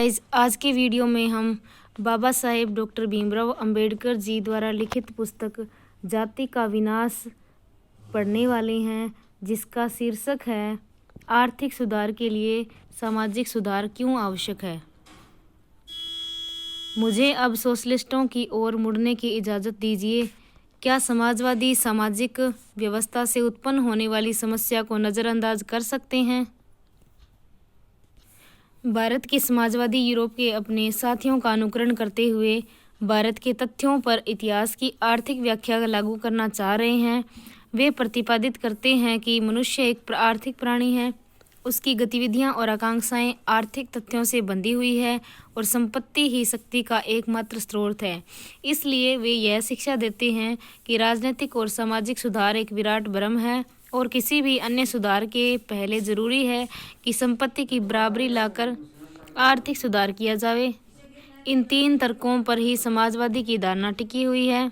Guys, आज के video में हम बाबा साहेब डॉक्टर भीमराव अंबेडकर जी द्वारा लिखित पुस्तक जाति का विनाश पढ़ने वाले हैं, जिसका शीर्षक है आर्थिक सुधार के लिए सामाजिक सुधार क्यों आवश्यक है। मुझे अब सोशलिस्टों की ओर मुड़ने की इजाज़त दीजिए। क्या समाजवादी सामाजिक व्यवस्था से उत्पन्न होने वाली समस्या को नज़रअंदाज कर सकते हैं? भारत के समाजवादी यूरोप के अपने साथियों का अनुकरण करते हुए भारत के तथ्यों पर इतिहास की आर्थिक व्याख्या लागू करना चाह रहे हैं। वे प्रतिपादित करते हैं कि मनुष्य एक आर्थिक प्राणी है, उसकी गतिविधियां और आकांक्षाएं आर्थिक तथ्यों से बंधी हुई है और संपत्ति ही शक्ति का एकमात्र स्रोत है। इसलिए वे यह शिक्षा देते हैं कि राजनीतिक और सामाजिक सुधार एक विराट भ्रम है और किसी भी अन्य सुधार के पहले जरूरी है कि संपत्ति की बराबरी लाकर आर्थिक सुधार किया जावे। इन तीन तर्कों पर ही समाजवादी की धारणा टिकी हुई है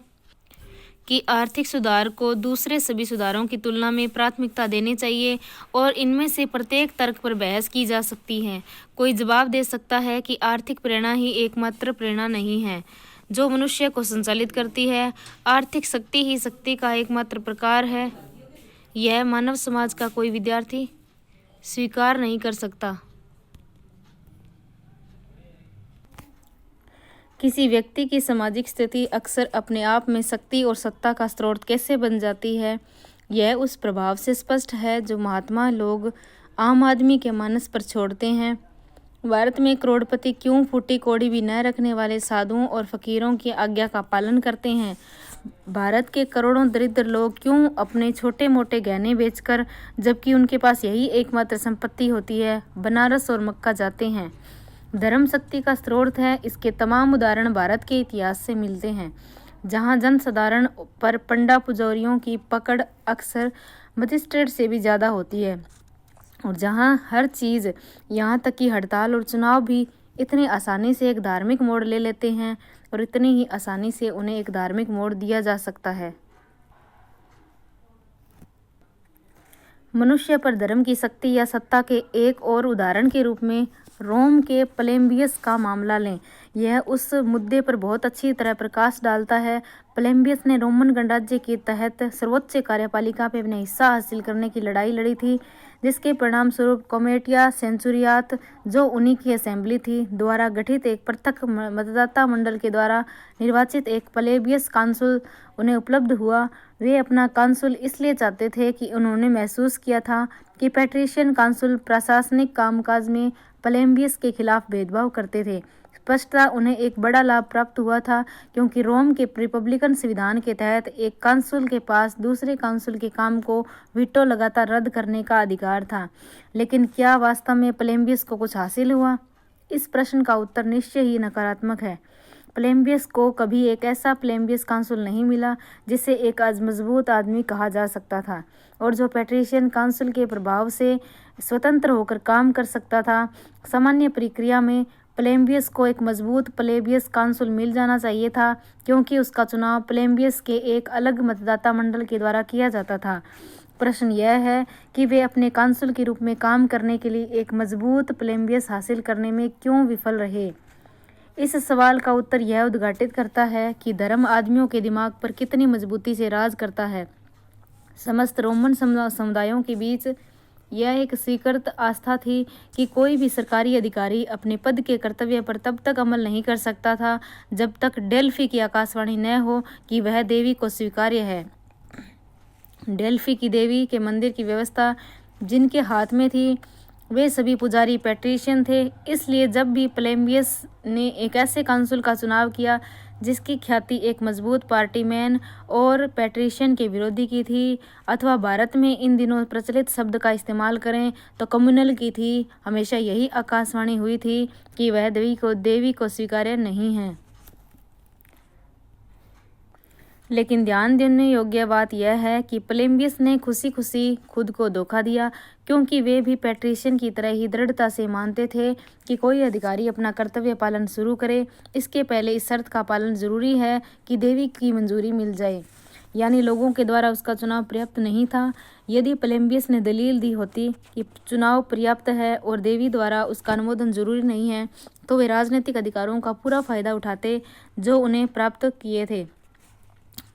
कि आर्थिक सुधार को दूसरे सभी सुधारों की तुलना में प्राथमिकता देनी चाहिए और इनमें से प्रत्येक तर्क पर बहस की जा सकती है। कोई जवाब दे सकता है कि आर्थिक प्रेरणा ही एकमात्र प्रेरणा नहीं है जो मनुष्य को संचालित करती है। आर्थिक शक्ति ही शक्ति का एकमात्र प्रकार है। यह मानव समाज का कोई विद्यार्थी स्वीकार नहीं कर सकता। किसी व्यक्ति की सामाजिक स्थिति अक्सर अपने आप में शक्ति और सत्ता का स्रोत कैसे बन जाती है, यह उस प्रभाव से स्पष्ट है जो महात्मा लोग आम आदमी के मानस पर छोड़ते हैं। भारत में करोड़पति क्यों फूटी कौड़ी भी न रखने वाले साधुओं और फकीरों की आज्ञा का पालन करते हैं? भारत के करोड़ों दरिद्र लोग क्यों अपने छोटे मोटे गहने बेचकर, जबकि उनके पास यही एकमात्र संपत्ति होती है, बनारस और मक्का जाते हैं? धर्म शक्ति का स्रोत है। इसके तमाम उदाहरण भारत के इतिहास से मिलते हैं, जहां जनसाधारण पर पंडा पुजारियों की पकड़ अक्सर मजिस्ट्रेट से भी ज़्यादा होती है और जहां हर चीज़, यहाँ तक कि हड़ताल और चुनाव भी इतनी आसानी से एक धार्मिक मोड़ ले लेते हैं और इतनी ही आसानी से उन्हें एक धार्मिक मोड़ दिया जा सकता है। मनुष्य पर धर्म की शक्ति या सत्ता के एक और उदाहरण के रूप में रोम के प्लेम्बियस का मामला लें। यह उस मुद्दे पर बहुत अच्छी तरह प्रकाश डालता है। प्लेम्बियस ने रोमन गणराज्य के तहत सर्वोच्च कार्यपालिका पे अपने हिस्सा हासिल करने की लड़ाई लड़ी थी, जिसके परिणाम स्वरूप कॉमेटिया सेंचुरियात, जो उन्हीं की असेंबली थी, द्वारा गठित एक पृथक मतदाता मंडल के द्वारा निर्वाचित एक प्लेबियस काउंसिल उन्हें उपलब्ध हुआ। वे अपना काउंसिल इसलिए चाहते थे कि उन्होंने महसूस किया था कि पैट्रिशियन काउंसिल प्रशासनिक कामकाज में प्लेम्बियस के खिलाफ भेदभाव करते थे। स्पष्टतः उन्हें एक बड़ा लाभ प्राप्त हुआ था, क्योंकि रोम के रिपब्लिकन संविधान के तहत एक काउंसिल के पास दूसरे काउंसिल के काम को वीटो लगातार रद्द करने का अधिकार था। लेकिन क्या वास्तव में प्लेम्बियस को कुछ हासिल हुआ? इस प्रश्न का उत्तर निश्चय ही नकारात्मक है। प्लेम्बियस को कभी एक ऐसा प्लेम्बियस काउंसिल नहीं मिला जिसे एक मजबूत आदमी कहा जा सकता था और जो पैट्रिशियन काउंसिल के प्रभाव से स्वतंत्र होकर काम कर सकता था। सामान्य प्रक्रिया में प्लेम्बियस को एक मजबूत प्लेबियस काउंसिल मिल जाना चाहिए था, क्योंकि उसका चुनाव प्लेम्बियस के एक अलग मतदाता मंडल के द्वारा किया जाता था। प्रश्न यह है कि वे अपने काउंसिल के रूप में काम करने के लिए एक मजबूत प्लेम्बियस हासिल करने में क्यों विफल रहे? इस सवाल का उत्तर यह उद्घाटित करता है कि धर्म आदमियों के दिमाग पर कितनी मजबूती से राज करता है। समस्त रोमन समुदायों के बीच यह एक स्वीकृत आस्था थी कि कोई भी सरकारी अधिकारी अपने पद के कर्तव्य पर तब तक अमल नहीं कर सकता था जब तक डेल्फी की आकाशवाणी न हो कि वह देवी को स्वीकार्य है। डेल्फी की देवी के मंदिर की व्यवस्था जिनके हाथ में थी, वे सभी पुजारी पैट्रिशियन थे। इसलिए जब भी प्लेम्बियस ने एक ऐसे काउंसिल का चुनाव किया जिसकी ख्याति एक मजबूत पार्टीमैन और पैट्रिशियन के विरोधी की थी, अथवा भारत में इन दिनों प्रचलित शब्द का इस्तेमाल करें तो कम्युनल की थी, हमेशा यही आकाशवाणी हुई थी कि वह देवी को स्वीकार्य नहीं है। लेकिन ध्यान देने योग्य बात यह है कि प्लेम्बियस ने खुशी खुशी खुद को धोखा दिया, क्योंकि वे भी पैट्रिशियन की तरह ही दृढ़ता से मानते थे कि कोई अधिकारी अपना कर्तव्य पालन शुरू करे, इसके पहले इस शर्त का पालन जरूरी है कि देवी की मंजूरी मिल जाए। यानी लोगों के द्वारा उसका चुनाव पर्याप्त नहीं था। यदि प्लेम्बियस ने दलील दी होती कि चुनाव पर्याप्त है और देवी द्वारा उसका अनुमोदन जरूरी नहीं है, तो वे राजनीतिक अधिकारों का पूरा फायदा उठाते जो उन्हें प्राप्त किए थे,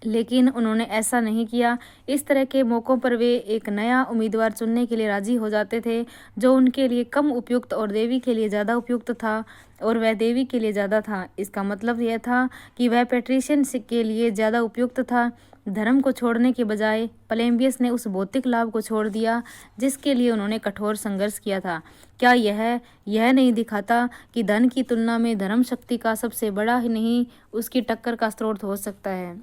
लेकिन उन्होंने ऐसा नहीं किया। इस तरह के मौक़ों पर वे एक नया उम्मीदवार चुनने के लिए राजी हो जाते थे जो उनके लिए कम उपयुक्त और देवी के लिए ज़्यादा उपयुक्त था, और वह देवी के लिए ज़्यादा था। इसका मतलब यह था कि वह पैट्रिशियन के लिए ज़्यादा उपयुक्त था। धर्म को छोड़ने के बजाय प्लेम्बियस ने उस भौतिक लाभ को छोड़ दिया जिसके लिए उन्होंने कठोर संघर्ष किया था। क्या यह नहीं दिखाता कि धन की तुलना में धर्म शक्ति का सबसे बड़ा ही नहीं उसकी टक्कर का स्रोत हो सकता है?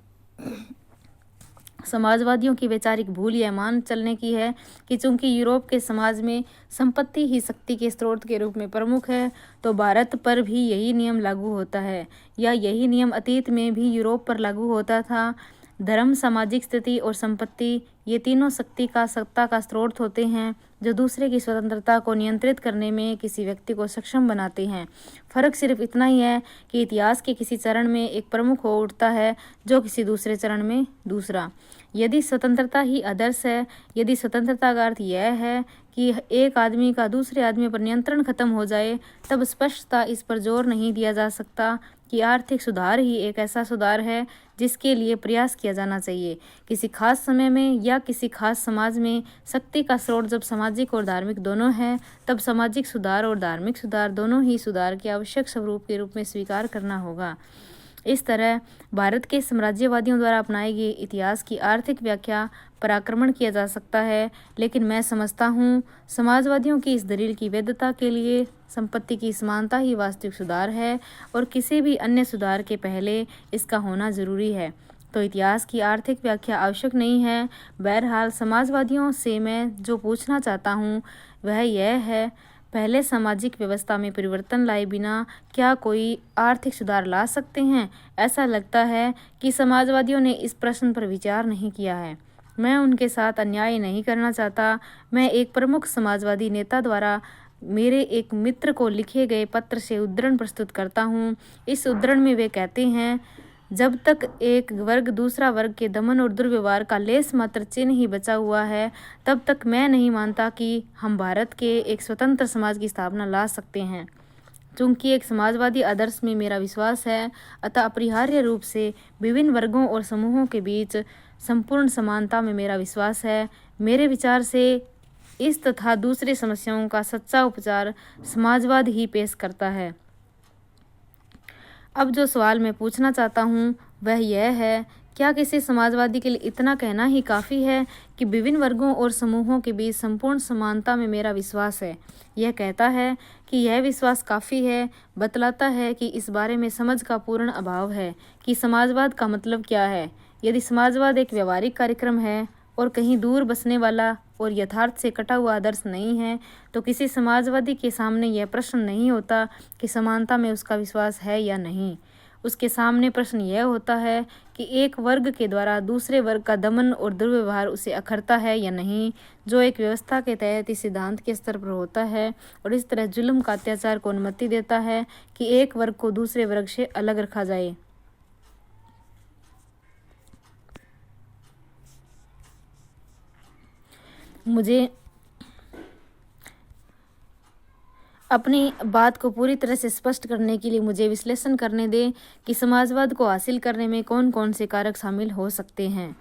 समाजवादियों की वैचारिक भूल यह मान चलने की है कि चूंकि यूरोप के समाज में संपत्ति ही शक्ति के स्रोत के रूप में प्रमुख है, तो भारत पर भी यही नियम लागू होता है, या यही नियम अतीत में भी यूरोप पर लागू होता था। धर्म, सामाजिक स्थिति और संपत्ति, ये तीनों शक्ति का सत्ता का स्रोत होते हैं जो दूसरे की स्वतंत्रता को नियंत्रित करने में किसी व्यक्ति को सक्षम बनाते हैं। फर्क सिर्फ इतना ही है कि इतिहास के किसी चरण में एक प्रमुख हो उठता है जो किसी दूसरे चरण में दूसरा। यदि स्वतंत्रता ही आदर्श है, यदि स्वतंत्रता का अर्थ यह है कि एक आदमी का दूसरे आदमी पर नियंत्रण खत्म हो जाए, तब स्पष्टता इस पर जोर नहीं दिया जा सकता कि आर्थिक सुधार ही एक ऐसा सुधार है जिसके लिए प्रयास किया जाना चाहिए। किसी खास समय में या किसी खास समाज में शक्ति का स्रोत जब सामाजिक और धार्मिक दोनों है, तब सामाजिक सुधार और धार्मिक सुधार दोनों ही सुधार के आवश्यक स्वरूप के रूप में स्वीकार करना होगा। इस तरह भारत के साम्राज्यवादियों द्वारा अपनाई गई इतिहास की आर्थिक व्याख्या पर आक्रमण किया जा सकता है, लेकिन मैं समझता हूँ समाजवादियों की इस दलील की वैधता के लिए संपत्ति की समानता ही वास्तविक सुधार है और किसी भी अन्य सुधार के पहले इसका होना जरूरी है। तो इतिहास की आर्थिक व्याख्या आवश्यक नहीं है। बहरहाल समाजवादियों से मैं जो पूछना चाहता हूँ वह यह है, पहले सामाजिक व्यवस्था में परिवर्तन लाए बिना क्या कोई आर्थिक सुधार ला सकते हैं? ऐसा लगता है कि समाजवादियों ने इस प्रश्न पर विचार नहीं किया है। मैं उनके साथ अन्याय नहीं करना चाहता। मैं एक प्रमुख समाजवादी नेता द्वारा मेरे एक मित्र को लिखे गए पत्र से उद्धरण प्रस्तुत करता हूँ। इस उद्धरण में वे कहते हैं, जब तक एक वर्ग दूसरा वर्ग के दमन और दुर्व्यवहार का लेस मात्र चिन्ह ही बचा हुआ है, तब तक मैं नहीं मानता कि हम भारत के एक स्वतंत्र समाज की स्थापना ला सकते हैं। चूंकि एक समाजवादी आदर्श में मेरा विश्वास है, अतः अपरिहार्य रूप से विभिन्न वर्गों और समूहों के बीच संपूर्ण समानता में मेरा विश्वास है। मेरे विचार से इस तथा दूसरे समस्याओं का सच्चा उपचार समाजवाद ही पेश करता है। अब जो सवाल मैं पूछना चाहता हूँ वह यह है, क्या किसी समाजवादी के लिए इतना कहना ही काफ़ी है कि विभिन्न वर्गों और समूहों के बीच संपूर्ण समानता में मेरा विश्वास है? यह कहता है कि यह विश्वास काफ़ी है, बतलाता है कि इस बारे में समझ का पूर्ण अभाव है कि समाजवाद का मतलब क्या है। यदि समाजवाद एक व्यवहारिक कार्यक्रम है और कहीं दूर बसने वाला और यथार्थ से कटा हुआ आदर्श नहीं है, तो किसी समाजवादी के सामने यह प्रश्न नहीं होता कि समानता में उसका विश्वास है या नहीं। उसके सामने प्रश्न यह होता है कि एक वर्ग के द्वारा दूसरे वर्ग का दमन और दुर्व्यवहार उसे अखरता है या नहीं, जो एक व्यवस्था के तहत इस सिद्धांत के स्तर पर होता है और इस तरह जुल्म का अत्याचार को अनुमति देता है कि एक वर्ग को दूसरे वर्ग से अलग रखा जाए। मुझे अपनी बात को पूरी तरह से स्पष्ट करने के लिए मुझे विश्लेषण करने दें कि समाजवाद को हासिल करने में कौन कौन से कारक शामिल हो सकते हैं।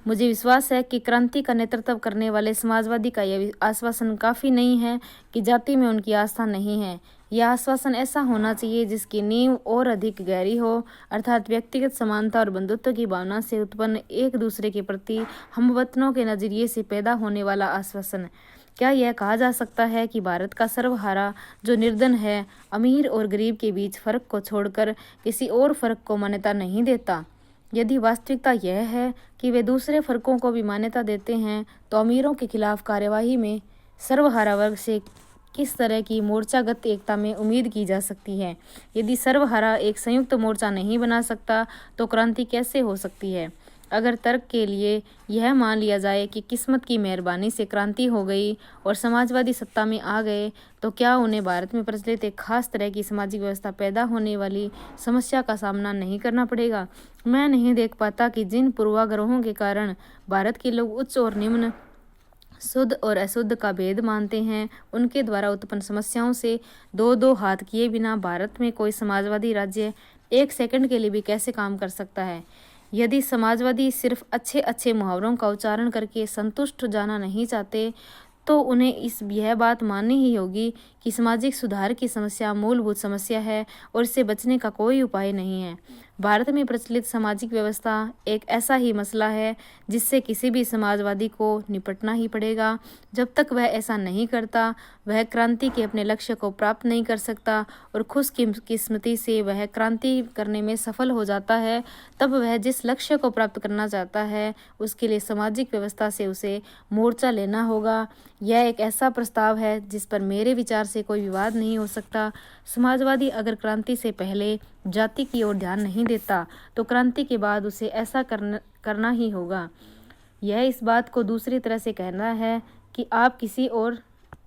मुझे विश्वास है कि क्रांति का नेतृत्व करने वाले समाजवादी का यह आश्वासन काफ़ी नहीं है कि जाति में उनकी आस्था नहीं है। यह आश्वासन ऐसा होना चाहिए जिसकी नींव और अधिक गहरी हो, अर्थात व्यक्तिगत समानता और बंधुत्व की भावना से उत्पन्न एक दूसरे के प्रति हमवतनों के नजरिए से पैदा होने वाला आश्वासन। क्या यह कहा जा सकता है कि भारत का सर्वहारा जो निर्धन है, अमीर और गरीब के बीच फर्क को छोड़कर किसी और फर्क को मान्यता नहीं देता? यदि वास्तविकता यह है कि वे दूसरे फर्कों को भी मान्यता देते हैं, तो अमीरों के खिलाफ कार्यवाही में सर्वहारा वर्ग से किस तरह की मोर्चागत एकता में उम्मीद की जा सकती है? यदि सर्वहारा एक संयुक्त मोर्चा नहीं बना सकता, तो क्रांति कैसे हो सकती है? अगर तर्क के लिए यह मान लिया जाए कि किस्मत की मेहरबानी से क्रांति हो गई और समाजवादी सत्ता में आ गए, तो क्या उन्हें भारत में प्रचलित एक खास तरह की सामाजिक व्यवस्था पैदा होने वाली समस्या का सामना नहीं करना पड़ेगा? मैं नहीं देख पाता कि जिन पूर्वाग्रहों के कारण भारत के लोग उच्च और निम्न, शुद्ध और अशुद्ध का भेद मानते हैं, उनके द्वारा उत्पन्न समस्याओं से दो हाथ किए बिना भारत में कोई समाजवादी राज्य एक सेकंड के लिए भी कैसे काम कर सकता है? यदि समाजवादी सिर्फ अच्छे अच्छे मुहावरों का उच्चारण करके संतुष्ट जाना नहीं चाहते, तो उन्हें यह बात माननी ही होगी कि सामाजिक सुधार की समस्या मूलभूत समस्या है और इससे बचने का कोई उपाय नहीं है। भारत में प्रचलित सामाजिक व्यवस्था एक ऐसा ही मसला है जिससे किसी भी समाजवादी को निपटना ही पड़ेगा। जब तक वह ऐसा नहीं करता, वह क्रांति के अपने लक्ष्य को प्राप्त नहीं कर सकता और खुशकिस्मती से वह क्रांति करने में सफल हो जाता है, तब वह जिस लक्ष्य को प्राप्त करना चाहता है उसके लिए सामाजिक व्यवस्था से उसे मोर्चा लेना होगा। यह एक ऐसा प्रस्ताव है जिस पर मेरे विचार से कोई विवाद नहीं हो सकता। समाजवादी अगर क्रांति से पहले जाति की ओर ध्यान नहीं देता, तो क्रांति के बाद उसे ऐसा करना ही होगा। यह इस बात को दूसरी तरह से कहना है कि आप किसी और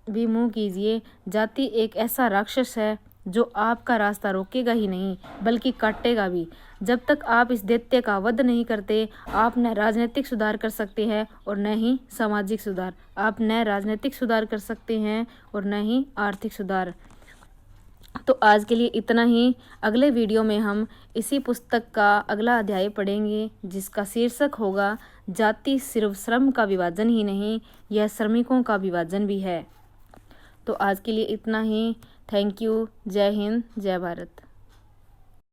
भी मुंह कीजिए, जाति एक ऐसा राक्षस है जो आपका रास्ता रोकेगा ही नहीं बल्कि काटेगा भी। जब तक आप इस दैत्य का वध नहीं करते, आप न राजनीतिक सुधार कर सकते हैं और न ही सामाजिक सुधार। आप न राजनीतिक सुधार कर सकते हैं और न ही आर्थिक सुधार। तो आज के लिए इतना ही। अगले वीडियो में हम इसी पुस्तक का अगला अध्याय पढ़ेंगे जिसका शीर्षक होगा जाति सिर्फ श्रम का विभाजन ही नहीं, यह श्रमिकों का विभाजन भी है। तो आज के लिए इतना ही। Thank you. जय हिंद, जय भारत।